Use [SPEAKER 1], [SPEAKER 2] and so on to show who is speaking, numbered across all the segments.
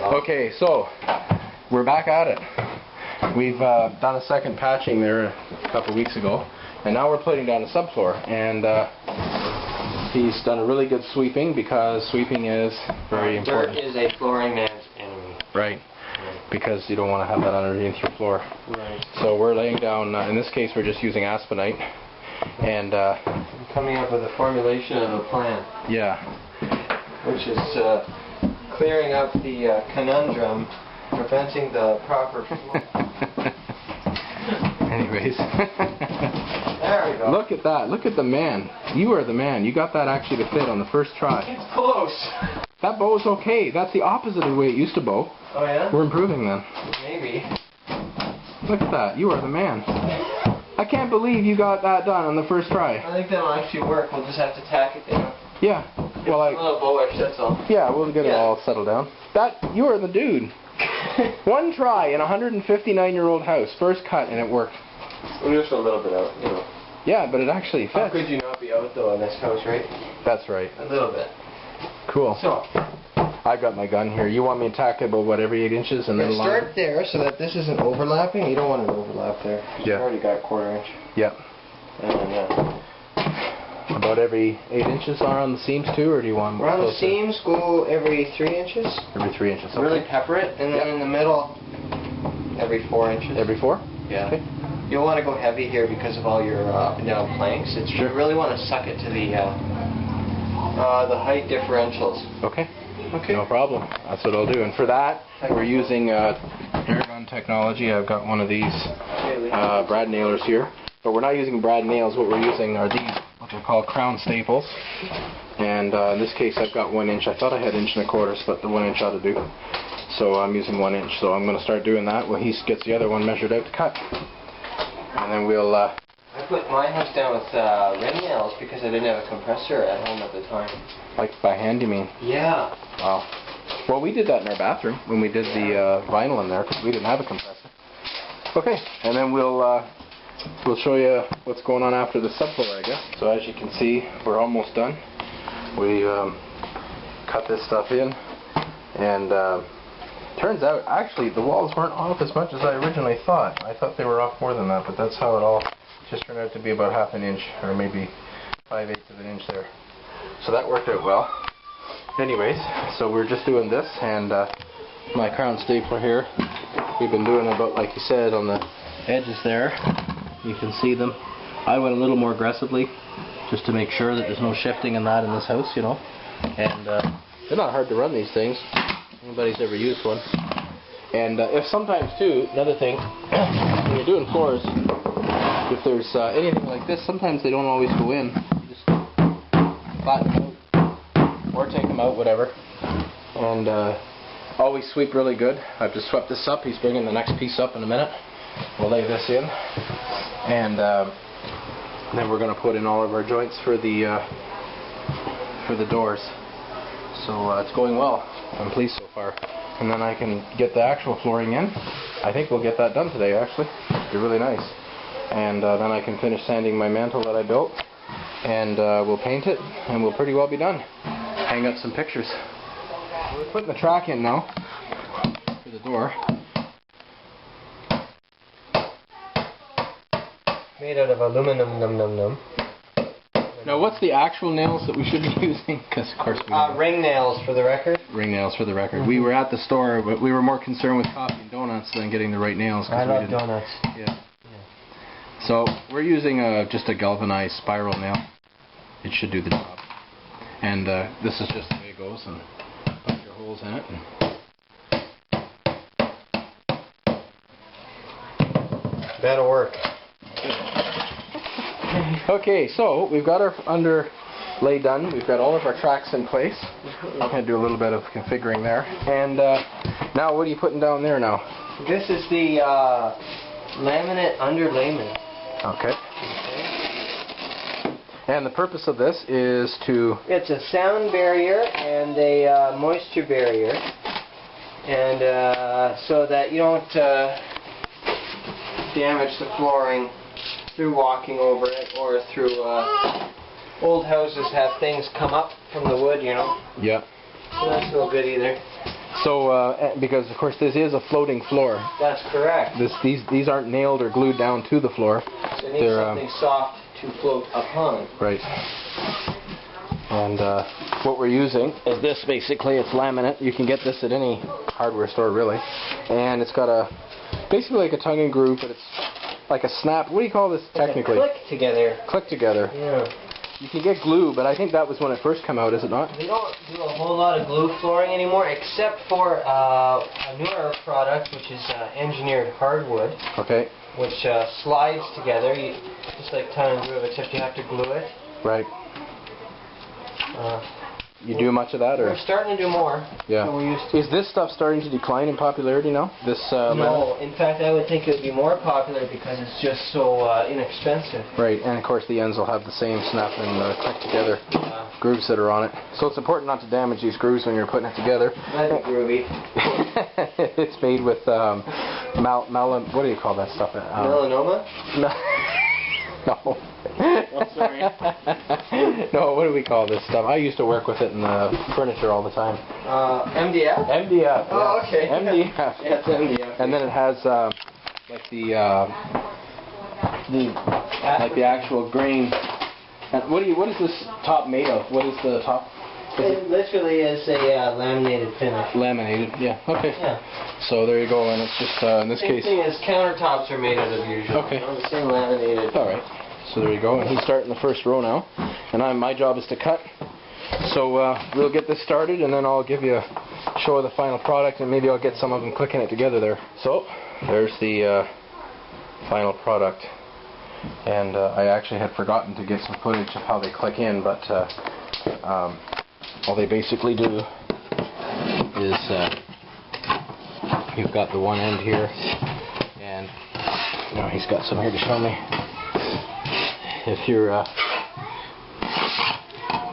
[SPEAKER 1] Okay, so we're back at it. We've done a second patching there a couple weeks ago, and now we're putting down a subfloor. And he's done a really good sweeping, because sweeping is very important.
[SPEAKER 2] Dirt is a flooring man's enemy.
[SPEAKER 1] Right. Because you don't want to have that underneath your floor.
[SPEAKER 2] Right.
[SPEAKER 1] So we're laying down, in this case we're just using aspenite, and
[SPEAKER 2] coming up with a formulation of a plan.
[SPEAKER 1] Yeah.
[SPEAKER 2] Which is clearing up the conundrum, preventing the proper flow.
[SPEAKER 1] Anyways.
[SPEAKER 2] There we go.
[SPEAKER 1] Look at that. Look at the man. You are the man. You got that actually to fit on the first try.
[SPEAKER 2] It's close.
[SPEAKER 1] That bow is okay. That's the opposite of the way it used to bow.
[SPEAKER 2] Oh yeah?
[SPEAKER 1] We're improving then.
[SPEAKER 2] Maybe.
[SPEAKER 1] Look at that. You are the man. I can't believe you got that done on the first try.
[SPEAKER 2] I think that'll actually work. We'll just have to tack it down.
[SPEAKER 1] Yeah. Well,
[SPEAKER 2] a little bowish, that's all.
[SPEAKER 1] Yeah, we'll get it all settled down. You are the dude. One try in a 159-year-old house. First cut, and it worked.
[SPEAKER 2] Just a little bit out, you know.
[SPEAKER 1] Yeah, but it actually fits.
[SPEAKER 2] How could you not be out, though, in this house, right?
[SPEAKER 1] That's right.
[SPEAKER 2] A little bit.
[SPEAKER 1] Cool.
[SPEAKER 2] So,
[SPEAKER 1] I've got my gun here. You want me to tack it about, what, every 8 inches? And then
[SPEAKER 2] start there so that this isn't overlapping. You don't want it overlap there.
[SPEAKER 1] Yeah.
[SPEAKER 2] You've already got a 1/4 inch.
[SPEAKER 1] Yep.
[SPEAKER 2] And then,
[SPEAKER 1] about every 8 inches are on the seams too, or do you want...
[SPEAKER 2] Around the seams, go every 3 inches.
[SPEAKER 1] Every 3 inches, okay.
[SPEAKER 2] Really pepper it, and then in the middle, every 4 inches.
[SPEAKER 1] Every 4?
[SPEAKER 2] Yeah.
[SPEAKER 1] Okay.
[SPEAKER 2] You'll want to go heavy here because of all your up and down planks. You really want to suck it to the height differentials.
[SPEAKER 1] Okay. Okay. No problem. That's what I'll do. And for that, we're using Aragon technology. I've got one of these brad nailers here. But we're not using brad nails. What we're using are these, what are called crown staples. And in this case, I've got 1 inch. I thought I had 1 1/4, but the 1 inch ought to do. So I'm using 1 inch. So I'm going to start doing that when he gets the other one measured out to cut. And then we'll... I
[SPEAKER 2] put my house down with ring nails because I didn't have a compressor at home at the time.
[SPEAKER 1] Like by hand, you mean?
[SPEAKER 2] Yeah.
[SPEAKER 1] Wow. Well, we did that in our bathroom when we did the vinyl in there, because we didn't have a compressor. Okay, and then we'll show you what's going on after the subfloor, I guess. So as you can see, we're almost done. We cut this stuff in, and turns out actually the walls weren't off as much as I originally thought. I thought they were off more than that, but that's how it all just turned out to be about 1/2 inch, or maybe 5/8 of an inch there. So that worked out well. Anyways, so we're just doing this, and my crown stapler here, we've been doing about, like you said, on the edges there. You can see them. I went a little more aggressively, just to make sure that there's no shifting in that in this house, you know. And they're not hard to run, these things. Anybody's ever used one. And if sometimes too, another thing, when you're doing floors, if there's anything like this, sometimes they don't always go in. Just flatten them out, or take them out, whatever. And always sweep really good. I've just swept this up. He's bringing the next piece up in a minute. We'll lay this in, and then we're going to put in all of our joints for the doors. So it's going well. I'm pleased so far. And then I can get the actual flooring in. I think we'll get that done today, actually. It'll be really nice. And then I can finish sanding my mantle that I built, and we'll paint it, and we'll pretty well be done. Hang up some pictures. We're putting the track in now for the door.
[SPEAKER 2] Made out of aluminum, num.
[SPEAKER 1] Now, what's the actual nails that we should be using? Because, of course, we
[SPEAKER 2] ring nails for the record.
[SPEAKER 1] Ring nails for the record. We were at the store, but we were more concerned with coffee and donuts than getting the right nails.
[SPEAKER 2] I love donuts.
[SPEAKER 1] Yeah. So we're using just a galvanized spiral nail. It should do the job. And this is just the way it goes, and put your holes in it.
[SPEAKER 2] That'll work.
[SPEAKER 1] Okay, so we've got our underlay done. We've got all of our tracks in place. I'm going to do a little bit of configuring there. And now, what are you putting down there now?
[SPEAKER 2] This is the laminate underlayment.
[SPEAKER 1] Okay. And the purpose of this is to...
[SPEAKER 2] It's a sound barrier and a moisture barrier. And so that you don't damage the flooring through walking over it, or through old houses have things come up from the wood, you know.
[SPEAKER 1] Yeah.
[SPEAKER 2] So that's no good either.
[SPEAKER 1] So, because of course this is a floating floor.
[SPEAKER 2] That's correct.
[SPEAKER 1] These aren't nailed or glued down to the floor.
[SPEAKER 2] So it needs something soft to float upon.
[SPEAKER 1] Right. And what we're using is this. Basically, it's laminate. You can get this at any hardware store, really. And it's got basically like a tongue and groove, but it's like a snap. What do you call this technically?
[SPEAKER 2] Click together.
[SPEAKER 1] Click together.
[SPEAKER 2] Yeah.
[SPEAKER 1] You can get glue, but I think that was when it first came out, is it not?
[SPEAKER 2] We don't do a whole lot of glue flooring anymore, except for a newer product, which is engineered hardwood.
[SPEAKER 1] Okay.
[SPEAKER 2] Which slides together, just like tongue and groove, except you have to glue it.
[SPEAKER 1] Right. You do much of that, or?
[SPEAKER 2] We're starting to do more.
[SPEAKER 1] Yeah.
[SPEAKER 2] Than we used to.
[SPEAKER 1] Is this stuff starting to decline in popularity now? This
[SPEAKER 2] no. In fact, I would think it would be more popular because it's just so inexpensive.
[SPEAKER 1] Right, and of course the ends will have the same snap and click together grooves that are on it. So it's important not to damage these grooves when you're putting it together.
[SPEAKER 2] That'd be groovy.
[SPEAKER 1] It's made with what do you call that stuff?
[SPEAKER 2] Melanoma?
[SPEAKER 1] No.
[SPEAKER 2] Oh, sorry.
[SPEAKER 1] No, what do we call this stuff? I used to work with it in the furniture all the time.
[SPEAKER 2] MDF?
[SPEAKER 1] MDF.
[SPEAKER 2] Oh,
[SPEAKER 1] yeah.
[SPEAKER 2] okay.
[SPEAKER 1] MDF.
[SPEAKER 2] Yeah, it's MDF.
[SPEAKER 1] And then it has like the actual grain. And what is this top made of? What is the top?
[SPEAKER 2] It literally is a laminated finish.
[SPEAKER 1] Laminated, yeah. Okay.
[SPEAKER 2] Yeah.
[SPEAKER 1] So there you go, and it's just in this
[SPEAKER 2] Same
[SPEAKER 1] case.
[SPEAKER 2] thing as countertops are made out of usually.
[SPEAKER 1] Okay.
[SPEAKER 2] The same laminated.
[SPEAKER 1] All right. So there you go, and he's starting the first row now, and my job is to cut. So we'll get this started, and then I'll give you a show of the final product, and maybe I'll get some of them clicking it together there. So there's the final product, and I actually had forgotten to get some footage of how they click in, but all they basically do is you've got the one end here, and he's got some here to show me. If you're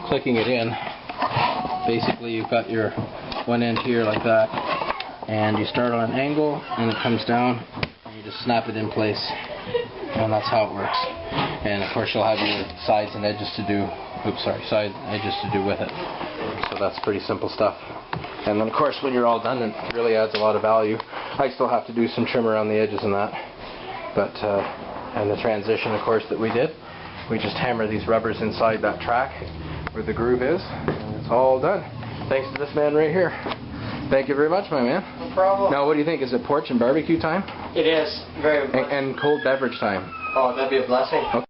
[SPEAKER 1] clicking it in, basically you've got your one end here like that, and you start on an angle, and it comes down, and you just snap it in place, and that's how it works. And of course you'll have your sides and edges to do. Sides and edges to do with it. So that's pretty simple stuff. And then of course when you're all done, it really adds a lot of value. I still have to do some trim around the edges and that, but and the transition, of course, that we did. We just hammer these rubbers inside that track where the groove is, and it's all done. Thanks to this man right here. Thank you very much, my man.
[SPEAKER 2] No problem.
[SPEAKER 1] Now, what do you think? Is it porch and barbecue time?
[SPEAKER 2] It is. Very
[SPEAKER 1] And cold beverage time?
[SPEAKER 2] Oh, that'd be a blessing.
[SPEAKER 1] Okay.